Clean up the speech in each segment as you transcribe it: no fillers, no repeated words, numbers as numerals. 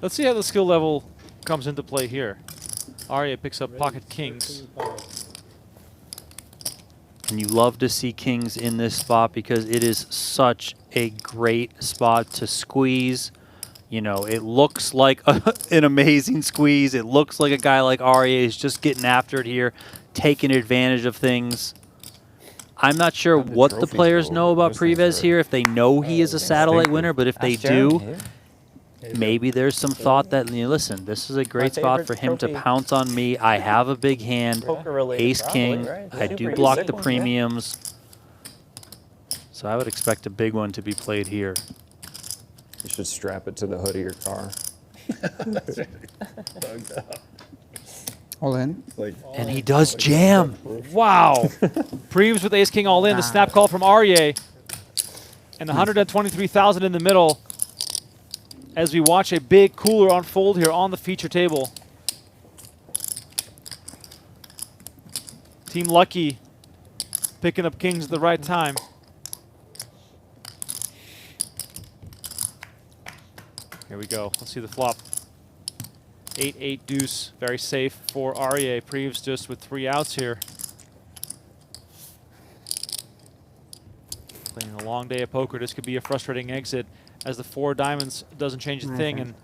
Let's see how the skill level comes into play here. Arya picks up pocket kings. And you love to see kings in this spot because it is such a great spot to squeeze. You know, it looks like an amazing squeeze. It looks like a guy like Arya is just getting after it here, taking advantage of things. I'm not sure what the players know about Prieves here, if they know he is a satellite winner, but if they do, maybe there's some thought that, you know, listen, this is a great spot for him to pounce on me. I have a big hand, ace king. I do block the premiums. So I would expect a big one to be played here. You should strap it to the hood of your car. All in. And he does jam. Wow. Prieves with ace king all in. The snap call from Arieh. And 123,000 in the middle as we watch a big cooler unfold here on the feature table. Team Lucky picking up kings at the right time. Here we go. Let's see the flop. 8-8 deuce. Very safe for Arieh. Prieves just with 3 outs here. Playing a long day of poker. This could be a frustrating exit as the 4 diamonds doesn't change a thing. And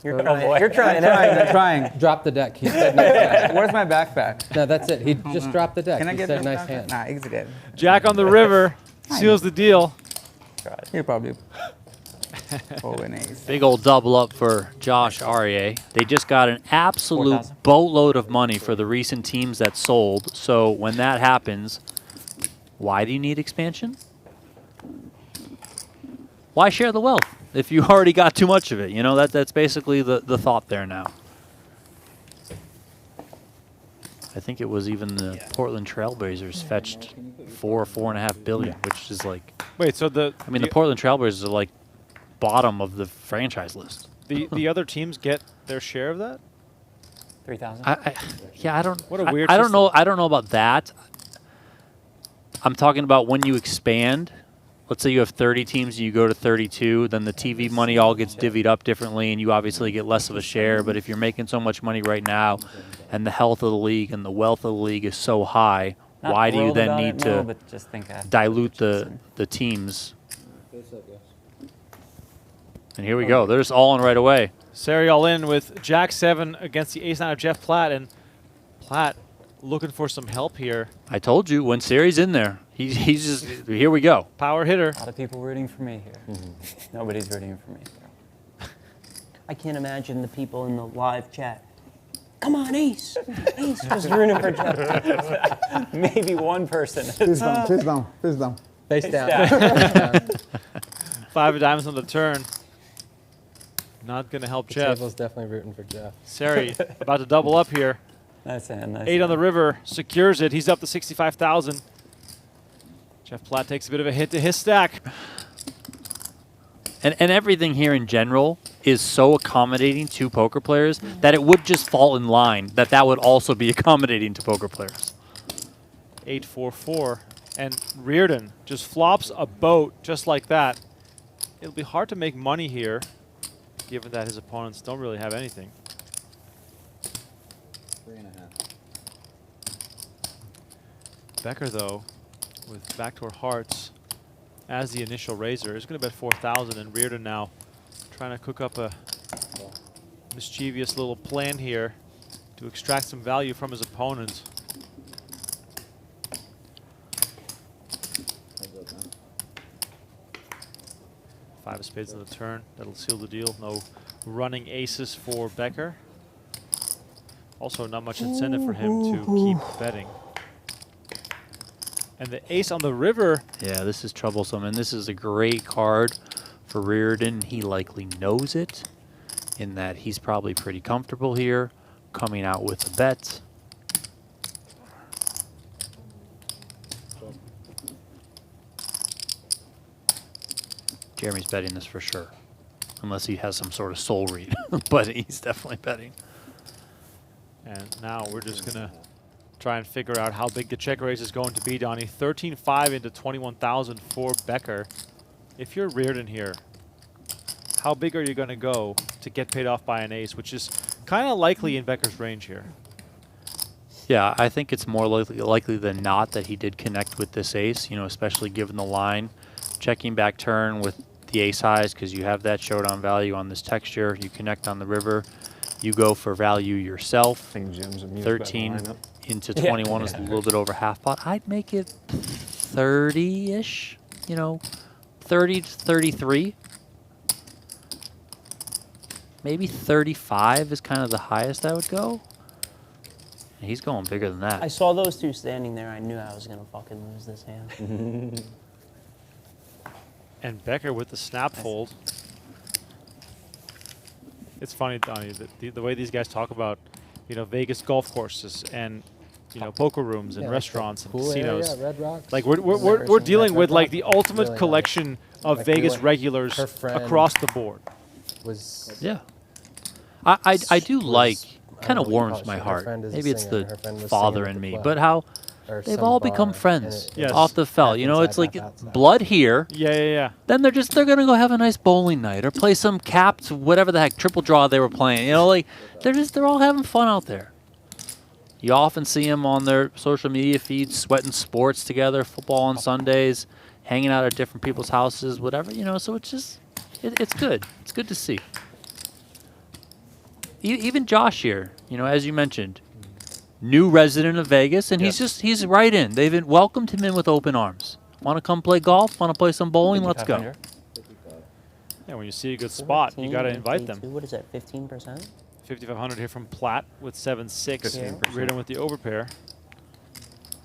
You're trying. Drop the deck. He said nice hand. Where's my backpack? No, that's it. He just dropped the deck. Can I He get said this nice backpack? hand. Nah, he's good. Jack on the river seals the deal. He'll probably pull an ace. Big old double up for Josh Arieh. They just got an absolute 4,000. boatload of money for the recent teams that sold. So when that happens, why do you need expansion? Why share the wealth if you already got too much of it? You know, that's basically the thought there now. I think it was even the Portland Trailblazers fetched $4.5 billion, which is like. Wait, so the the Portland Trailblazers are like bottom of the franchise list. the other teams get their share of that? 3,000. What a weird I don't system. know. I don't know about that. I'm talking about when you expand. Let's say you have 30 teams and you go to 32, then the TV money all gets divvied up differently, and you obviously get less of a share. But if you're making so much money right now, and the health of the league and the wealth of the league is so high, Not why do you thrilled then about need it, to no, but just think after dilute purchasing. the teams? And here we go. They're just all in right away. Sari all in with Jack 7 against the ace 9 of Jeff Platt, and Platt looking for some help here. I told you, when Sari's in there, he's just, here we go. Power hitter. A lot of people rooting for me here. Nobody's rooting for me. I can't imagine the people in the live chat. Come on, ace. Ace. Just rooting for Jeff. Maybe one person. Face down, face down, face down. Face down. 5 of diamonds on the turn. Not going to help The Jeff. table's definitely rooting for Jeff. Sari about to double up here. Nice hand. Nice 8 on the hand. river, secures it. He's up to 65,000. Jeff Platt takes a bit of a hit to his stack. And everything here in general is so accommodating to poker players that it would just fall in line that would also be accommodating to poker players. 8-4-4. And Riordan just flops a boat just like that. It'll be hard to make money here, given that his opponents don't really have anything. 3.5. Becker, though, with backdoor hearts as the initial raiser, is going to bet 4,000, and Riordan now trying to cook up a mischievous little plan here to extract some value from his opponent. Five of spades on the turn. That'll seal the deal. No running aces for Becker. Also, not much incentive for him to keep betting. And the ace on the river. Yeah, this is troublesome, and this is a great card for Riordan. He likely knows it, in that he's probably pretty comfortable here, coming out with a bet. Jeremy's betting this for sure, unless he has some sort of soul read, but he's definitely betting. And now we're just going to try and figure out how big the check raise is going to be, Donnie. 13-5 into 21,000 for Becker. If you're Riordan here, how big are you going to go to get paid off by an ace, which is kind of likely in Becker's range here. Yeah, I think it's more likely than not that he did connect with this ace, you know, especially given the line. Checking back turn with the ace highs because you have that showdown value on this texture. You connect on the river. You go for value yourself. I think Jim's amused by the 13 lineup. into 21 is a little bit over half pot. I'd make it 30-ish, you know, 30 to 33. Maybe 35 is kind of the highest I would go. He's going bigger than that. I saw those two standing there. I knew I was gonna fucking lose this hand. And Becker with the snap fold. It's funny, Donnie, that the way these guys talk about, you know, Vegas golf courses and, you know, poker rooms and Yeah, like the restaurants and pool casinos. area, Red Rocks. Like we're dealing with like the ultimate Really nice. collection of Like we Vegas went- regulars her friend- across the board. Was Yeah. I do like, I kind don't of know what you warms call it. my Her heart. friend is a Maybe it's singer. the Her friend was father singing in at the me, club. but how or they've some all become bar, and friends it Yes. was off the felt. You know, half it's like inside, half outside. blood here. Yeah. Then they're gonna go have a nice bowling night or play some capped whatever the heck triple draw they were playing. You know, like they're all having fun out there. You often see them on their social media feeds, sweating sports together, football on Sundays, hanging out at different people's houses, whatever. You know, so it's just it's good. It's good to see. Even Josh here, you know, as you mentioned, new resident of Vegas, and he's right in. They've welcomed him in with open arms. Want to come play golf? Want to play some bowling? Let's go. 500. Yeah, when you see a good spot, you got to 14 and invite them. 32. What is that, 15%? 5,500 here from Platt with 7-6. 15%. Reardon with the overpair.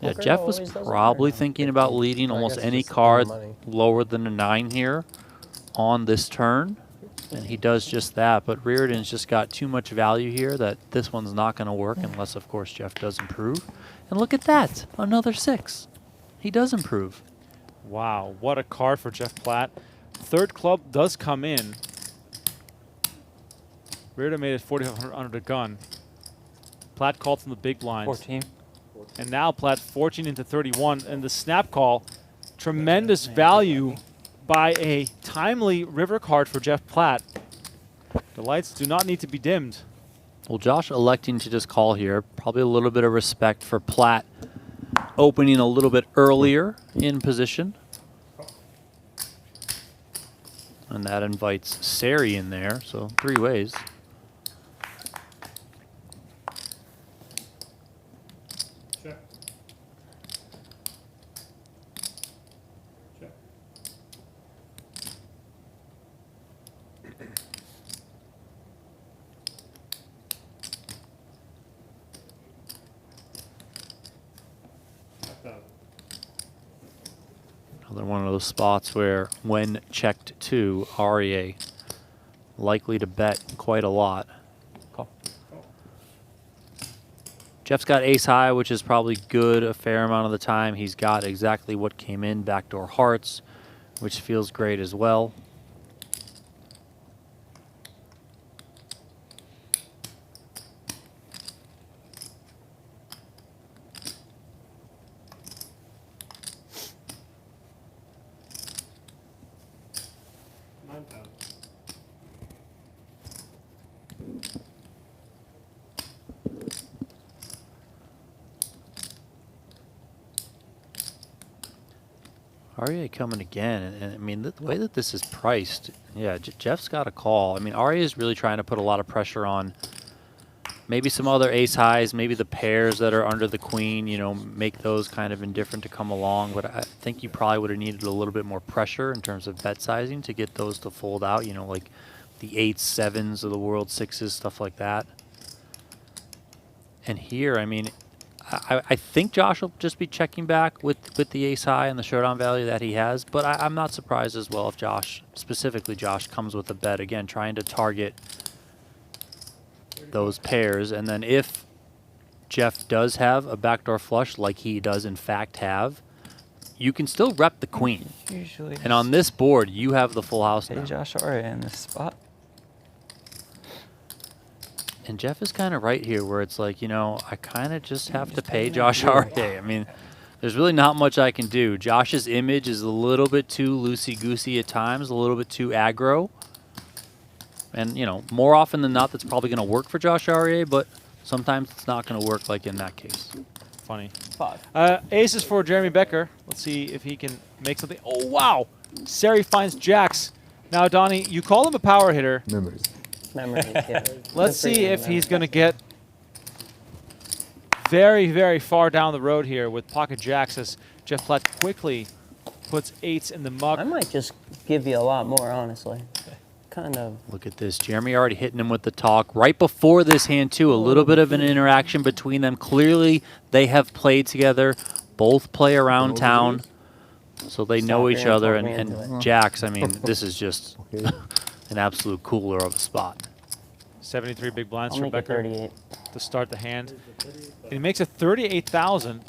Yeah, Poker Jeff was always does it probably better. thinking about leading I almost guess any it's just card money. lower than a 9 here on this turn, and he does just that. But Riordan's just got too much value here that this one's not going to work unless, of course, Jeff does improve. And look at that, another 6. He does improve. Wow, what a card for Jeff Platt. Third club does come in. Riordan made it 4,500 under the gun. Platt called from the big blinds. 14. And now Platt 14 into 31. And the snap call, tremendous value by a timely river card for Jeff Platt. The lights do not need to be dimmed. Well, Josh electing to just call here, probably a little bit of respect for Platt opening a little bit earlier in position. And that invites Siri in there, so 3 ways. Another one of those spots where, when checked to, Arya likely to bet quite a lot. Call. Jeff's got ace high, which is probably good a fair amount of the time. He's got exactly what came in, backdoor hearts, which feels great as well. Arya coming again, and I mean, the way that this is priced, yeah, Jeff's got a call. I mean, Arya is really trying to put a lot of pressure on maybe some other ace highs, maybe the pairs that are under the queen, you know, make those kind of indifferent to come along. But I think you probably would have needed a little bit more pressure in terms of bet sizing to get those to fold out, you know, like the 8s, 7s of the world, 6s, stuff like that. And here, I mean, I think Josh will just be checking back with the ace high and the showdown value that he has, but I'm not surprised as well if Josh, specifically Josh, comes with a bet, again, trying to target those pairs. And then if Jeff does have a backdoor flush, like he does in fact have, you can still rep the queen. Usually. And on this board, you have the full house Hey, now. Josh Arieh in this spot. And Jeff is kind of right here where it's like, you know, I kind of just have to pay paying Josh Arieh. I mean, there's really not much I can do. Josh's image is a little bit too loosey-goosey at times, a little bit too aggro. And, you know, more often than not, that's probably going to work for Josh Arieh, but sometimes it's not going to work like in that case. Funny. 5. Aces for Jeremy Becker. Let's see if he can make something. Oh, wow. Sari finds jacks. Now, Donnie, you call him a power hitter. Memories. Memories, yeah. Let's see if he's going to get very, very far down the road here with pocket jacks as Jeff Platt quickly puts 8s in the muck. I might just give you a lot more, honestly. Kind of. Look at this. Jeremy already hitting him with the talk. Right before this hand, too, a little bit of an interaction between them. Clearly, they have played together. Both play around town, so they know each other. And jacks, I mean, this is just an absolute cooler of a spot. 73 big blinds I'll for make it Becker 38. to start the hand. And he makes it 38,000.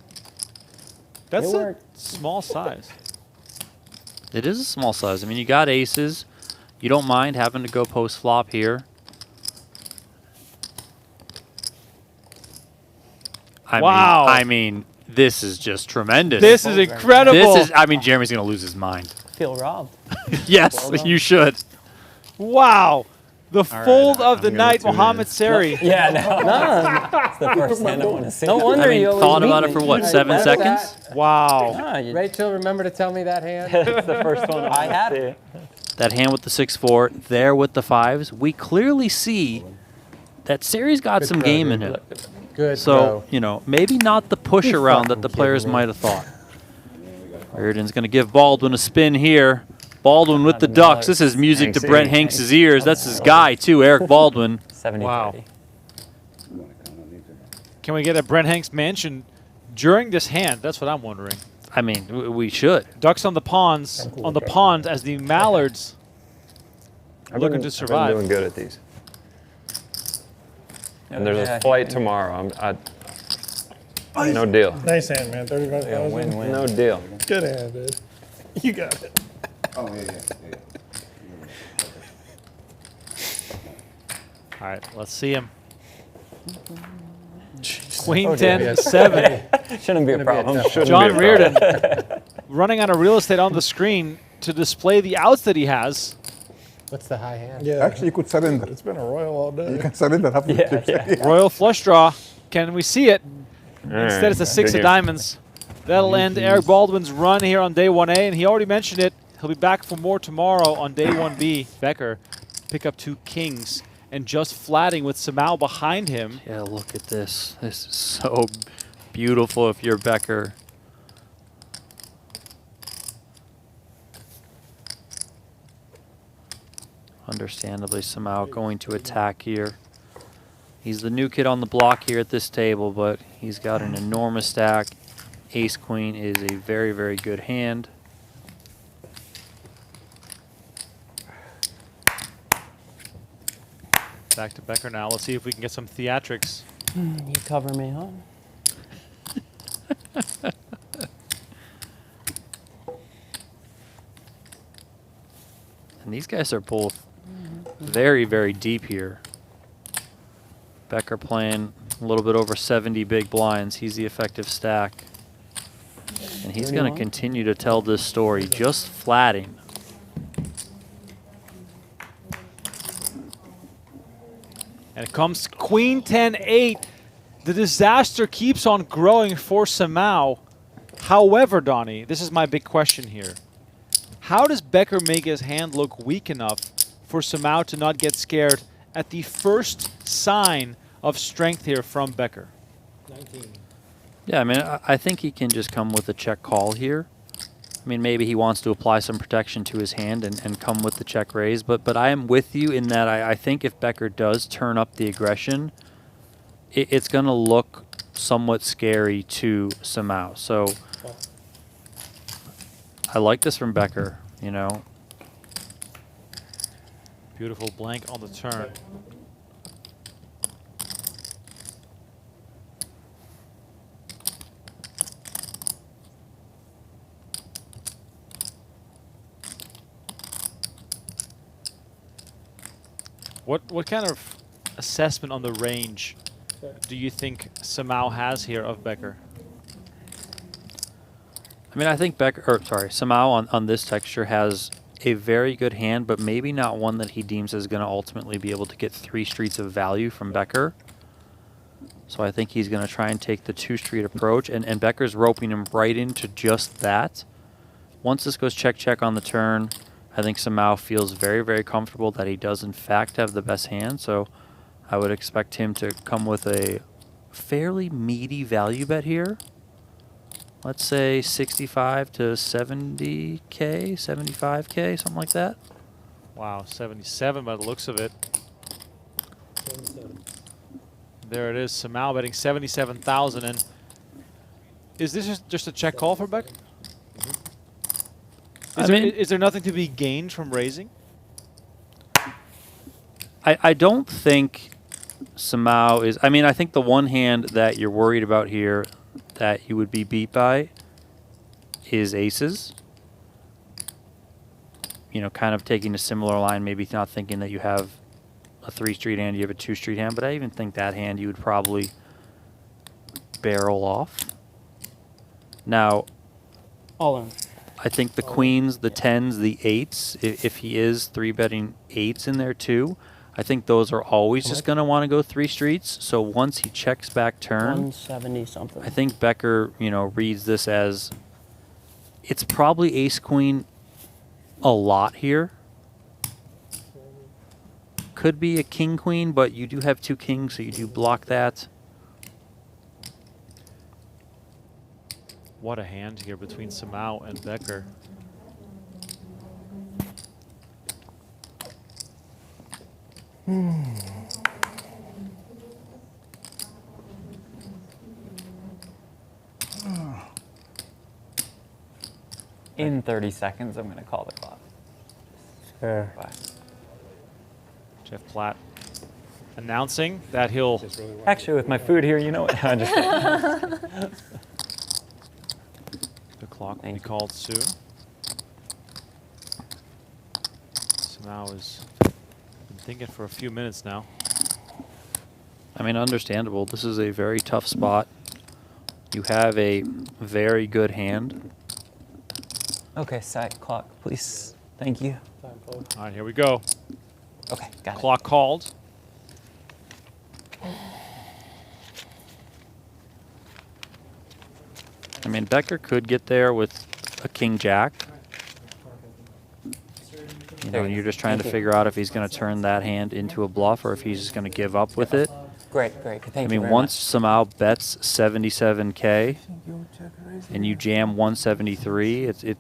That's It a worked. small size. It is a small size. I mean, you got aces. You don't mind having to go post flop here. Wow. I mean, this is just tremendous. This is incredible. This is, I mean, Jeremy's going to lose his mind. Feel robbed. Yes, Well done. you should. Wow. The fold of the I'm gonna night, tune in. Mohamed Sari. Yeah, no. It's the first hand I want to see. No wonder I mean, you always thought beat about it me. for what, Hey, 7 that's seconds? that. Wow. Ah, you- Rachel, remember to tell me that hand? It's the first one I had it. That hand with the 6-4, there with the 5s. We clearly see that Sari's got Good some throw, game dude. in him. Good So, throw. you know, maybe not the push You around that fucking the players kidding me. might have thought. Riordan's going to give Baldwin a spin here. Baldwin with the ducks. This is music to Thanks, Brent Eric. Hanks' ears. That's his guy, too, Eric Baldwin. 70 Wow. 30. Can we get a Brent Hanks mansion during this hand? That's what I'm wondering. I mean, we should. Ducks on the ponds, on the pond as the mallards looking to I've survive. been doing good at these. And there's a flight tomorrow. No deal. Nice hand, man. 35,000. Win-win. No deal. Good hand, dude. You got it. All right, let's see him. Jeez. Queen Oh, dear, 10, yes. 7. Shouldn't be a Gonna be a problem. tough- Shouldn't John be a problem. Riordan running out of real estate on the screen to display the outs that he has. What's the high hand? Yeah. Actually, you could surrender. It's been a royal all day. You can surrender half your chips. Royal flush draw. Can we see it? Instead, it's a 6 Big of diamonds. That'll end Eric Baldwin's run here on day 1A, and he already mentioned it. He'll be back for more tomorrow on day 1B. Becker pick up 2 kings and just flatting with Samau behind him. Yeah, look at this. This is so beautiful if you're Becker. Understandably, somehow going to attack here. He's the new kid on the block here at this table, but he's got an enormous stack. Ace-queen is a very, very good hand. Back to Becker now. Let's see if we can get some theatrics. You cover me, huh? And these guys are both very, very deep here. Becker playing a little bit over 70 big blinds. He's the effective stack. And he's going to 31. continue to tell this story, just flatting. And it comes Queen 10-8. The disaster keeps on growing for Samau. However, Donnie, this is my big question here. How does Becker make his hand look weak enough for Samau to not get scared at the first sign of strength here from Becker? 19. Yeah, I mean, I think he can just come with a check call here. I mean, maybe he wants to apply some protection to his hand and come with the check raise. But I am with you in that I think if Becker does turn up the aggression, it's going to look somewhat scary to Samau. So I like this from Becker, you know. Beautiful blank on the turn. What kind of assessment on the range do you think Samau has here of Becker? I mean, I think Becker, or sorry, Samau on this texture has a very good hand, but maybe not one that he deems is going to ultimately be able to get 3 streets of value from Becker. So I think he's going to try and take the 2-street approach, and Becker's roping him right into just that. Once this goes check-check on the turn, I think Samao feels very, very comfortable that he does in fact have the best hand, so I would expect him to come with a fairly meaty value bet here. Let's say 65 to 70K, 75K, something like that. Wow, 77 by the looks of it. There it is, Samao betting 77,000. And is this just a check call for Beck? Is there nothing to be gained from raising? I don't think Samao is... I mean, I think the one hand that you're worried about here that you would be beat by is aces. You know, kind of taking a similar line, maybe not thinking that you have a 3-street hand, you have a 2-street hand, but I even think that hand you would probably barrel off. Now, All in. I think the queens, the 10s, the 8s, if he is 3-betting 8s in there too, I think those are always just going to want to go 3 streets. So once he checks back turn, 170 something. I think Becker, you know, reads this as it's probably ace-queen a lot here. Could be a king-queen, but you do have 2 kings, so you do block that. What a hand here between Samao and Becker. In 30 seconds, I'm going to call the clock. Sure. Bye. Jeff Platt announcing that he'll... Actually, with my food here, you know what? I'm just kidding. The clock will be Thank you. called soon. Samao has been thinking for a few minutes now. I mean, understandable. This is a very tough spot. You have a very good hand. Okay, side clock, please. Thank you. All right, here we go. Okay, got Clock called. I mean, Becker could get there with a king-jack. You know, and you're just trying to figure out if he's going to turn that hand into a bluff or if he's just going to give up with it. it. Great, great. Thank I you mean, very once Samao bets 77K and you jam 173, it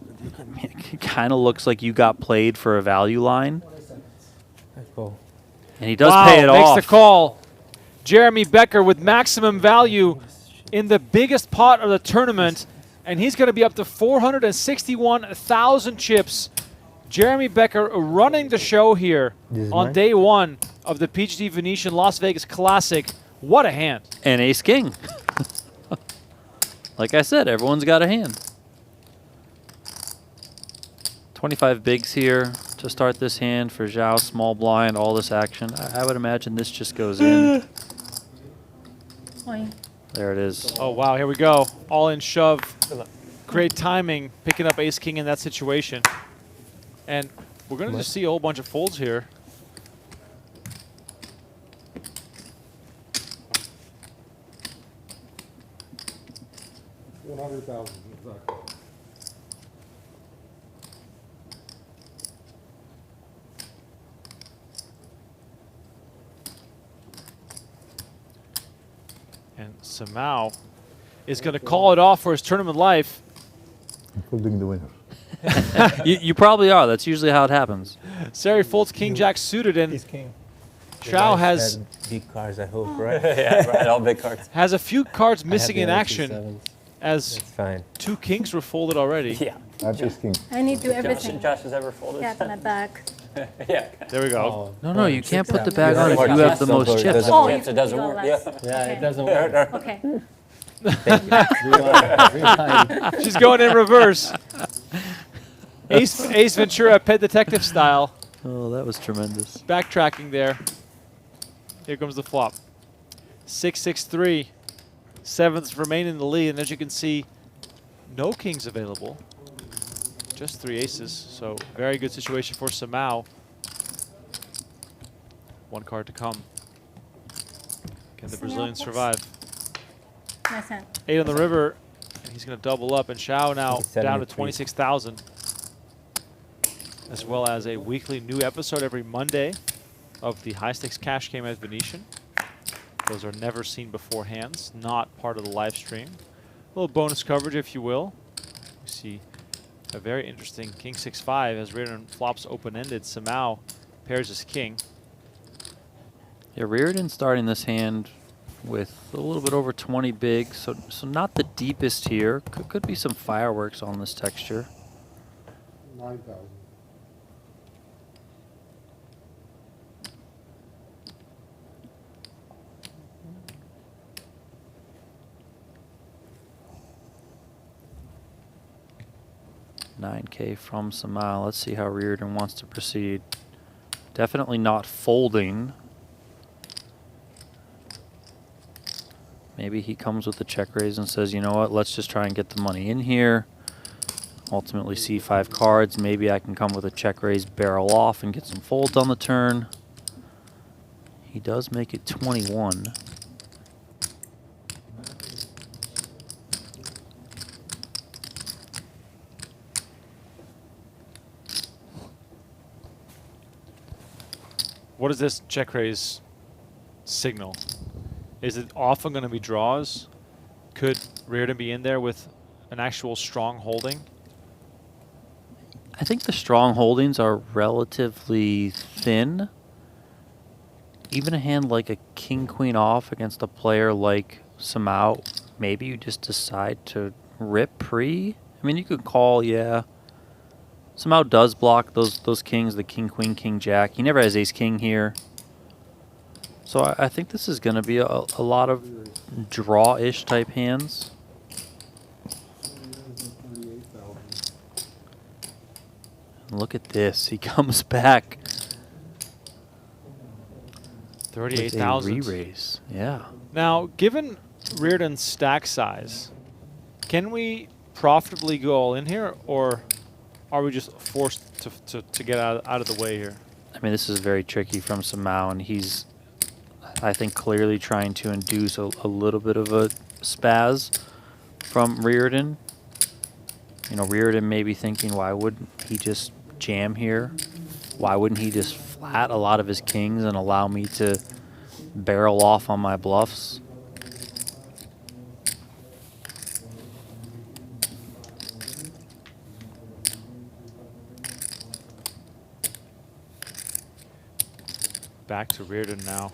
kind of looks like you got played for a value line. That's cool. And he does Wow, pay it makes off. the call. Jeremy Becker with maximum value in the biggest pot of the tournament, and he's going to be up to 461,000 chips. Jeremy Becker running the show here This is on mine? day 1 of the PGT Venetian Las Vegas Classic. What a hand. And ace-king. Like I said, everyone's got a hand. 25 bigs here to start this hand for Zhao, small blind, all this action. I would imagine this just goes in. There it is. Oh, wow, here we go. All in shove. Great timing, picking up ace-king in that situation. And we're going to just see a whole bunch of folds here. $100,000, exactly. And Samao is going to call it off for his tournament life. I'm folding the winner. You probably are. That's usually how it happens. Sari folds king-jack suited, and He's king. Zhao has big cards, I hope, right? yeah, right. All big cards. has a few cards I have missing the in other two action, sevens. as It's fine. 2 kings were folded already. Yeah. I have ace king. I need to do everything. Josh has ever folded. Yeah, my bag. yeah. There we go. Oh, No, you can't put the Yeah, bag on if more you have chips. the most It chips. doesn't Oh, work. you It doesn't go work. last. yeah, Okay. it doesn't work. Okay. Rewind. She's going in reverse. Ace Ventura, Pet Detective style. Oh, that was tremendous. Backtracking there. Here comes the flop. 6-6-3. 7s remain in the lead, and as you can see, no kings available. just 3 aces, so very good situation for Samau. 1 card to come. Can the Brazilian survive? Nice hand. 8 on the river, and he's going to double up. And Shao now down to 73. 26,000. As well as a weekly new episode every Monday of the high stakes cash game at Venetian. Those are never seen before hands, not part of the live stream. A little bonus coverage, if you will. You see a very interesting king 6-5 as Riordan flops open-ended. Samau pairs his king. Yeah, Riordan starting this hand with a little bit over 20 big, so not the deepest here. Could be some fireworks on this texture. 9,000. $9K from Samau. Let's see how Riordan wants to proceed. Definitely not folding. Maybe he comes with the check raise and says, you know what, let's just try and get the money in here. Ultimately C5 cards. Maybe I can come with a check raise, barrel off, and get some folds on the turn. He does make it 21. What does this check raise signal? Is it often going to be draws? Could Riordan be in there with an actual strong holding? I think the strong holdings are relatively thin. Even a hand like a king-queen off against a player like Samau, maybe you just decide to rip pre. I mean, you could call, yeah. Samau does block those kings, the king-queen, king-jack. He never has ace-king here. So I think this is going to be a lot of draw-ish type hands. Look at this. He comes back. 38,000. Re-raise. Yeah. Now, given Riordan's stack size, can we profitably go all in here, or are we just forced to get out of the way here? I mean, this is very tricky from Samau, and he's, I think, clearly trying to induce a little bit of a spaz from Riordan. You know, Riordan may be thinking, why wouldn't he just jam here? Why wouldn't he just flat a lot of his kings and allow me to barrel off on my bluffs? Back to Riordan now.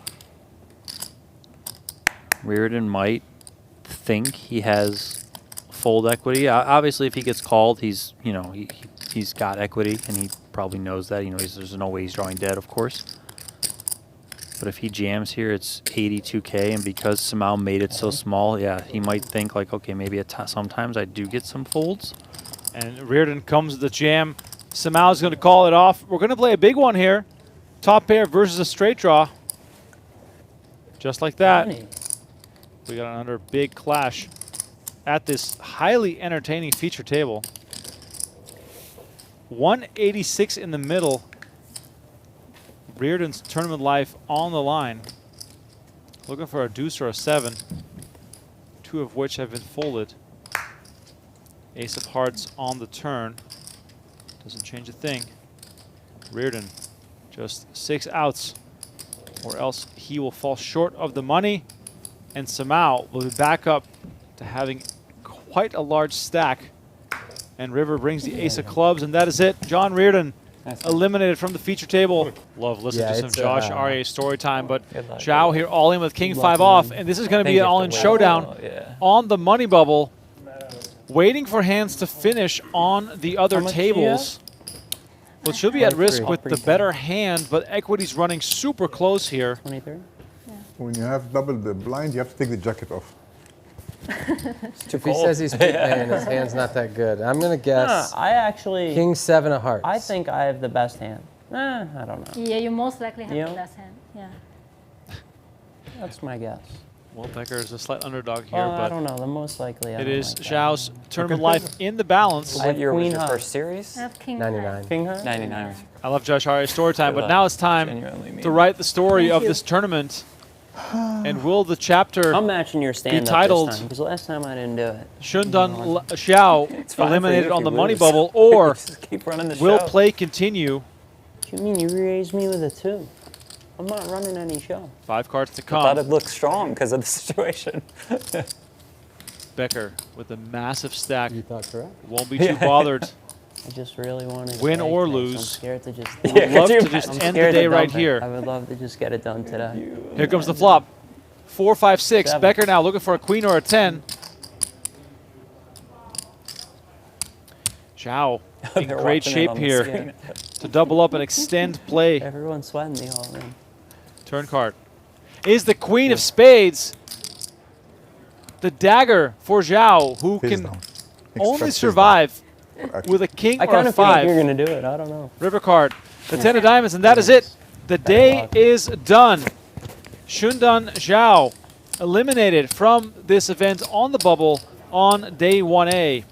Riordan might think he has fold equity. Obviously, if he gets called, he's, you know, he's got equity, and he probably knows that. You know, there's no way he's drawing dead, of course. But if he jams here, it's 82K, and because Samau made it so small, yeah, he might think like, okay, maybe sometimes I do get some folds. And Riordan comes to the jam. Samau's going to call it off. We're going to play a big one here. Top pair versus a straight draw. Just like that. Funny. We got another big clash at this highly entertaining feature table. 186 in the middle. Riordan's tournament life on the line. Looking for a deuce or a 7. 2 of which have been folded. Ace of hearts on the turn. Doesn't change a thing. Riordan just 6 outs, or else he will fall short of the money. And Samau will be back up to having quite a large stack. And River brings the ace of clubs, and that is it. John Riordan eliminated from the feature table. Love listening to some it's, Josh Arieh story time, but Good luck. Zhao here all in with king 5 off, and this is going to be an all-in showdown Yeah. on the money bubble. Waiting for hands to finish on the other much do you tables. Well, it should be at risk 23. with the better hand, but equity's running super close here. 23? When you have double the blind, you have to take the jacket off. If he says he's playing, his hand's not that good. I'm gonna guess I actually, King 7 of hearts. I think I have the best hand. I don't know. Yeah, you most likely have You? the best hand. Yeah. That's my guess. Well, Becker is a slight underdog here, Well, I but don't know. The most likely. I it don't is like that Zhao's one. tournament life in the balance. I have What year was queen your high. first series? I have king 99. King high? 99. I love Josh Arieh's story time, but Good now luck. it's time Genuinely mean to that. write the story Thank of you. this tournament. And will the chapter I'm matching your stand titled- this time because last time I didn't do it. Shundun Xiao It's fine for eliminated you if on you the money lose. bubble, or Just keep running the will show. play continue? What do you mean you raised me with a 2? I'm not running any show. 5 cards to I thought it come. looked strong because of the situation. Becker with a massive stack. You thought correct? Won't be too bothered. I just really wanted to Win play or today, so I'm lose. scared to just. Would Yeah, love could you to just I'm end the scared to day right dump it. I here. would love to just get it done today. Here comes the flop. 4, 5, 6. 7. Becker now looking for a queen or a 10. Zhao in They're great watching it shape on the here screen. to double up and extend play. Everyone's sweating the all in. Turn card is the queen of spades. The dagger for Zhao, who Face can down. only Extract face survive down. with a king I or kind a of feel like 5. you're gonna do it. I don't know. River card, the 10 of diamonds, and that is it. The day luck. is done. Shundun Zhao eliminated from this event on the bubble on day 1A.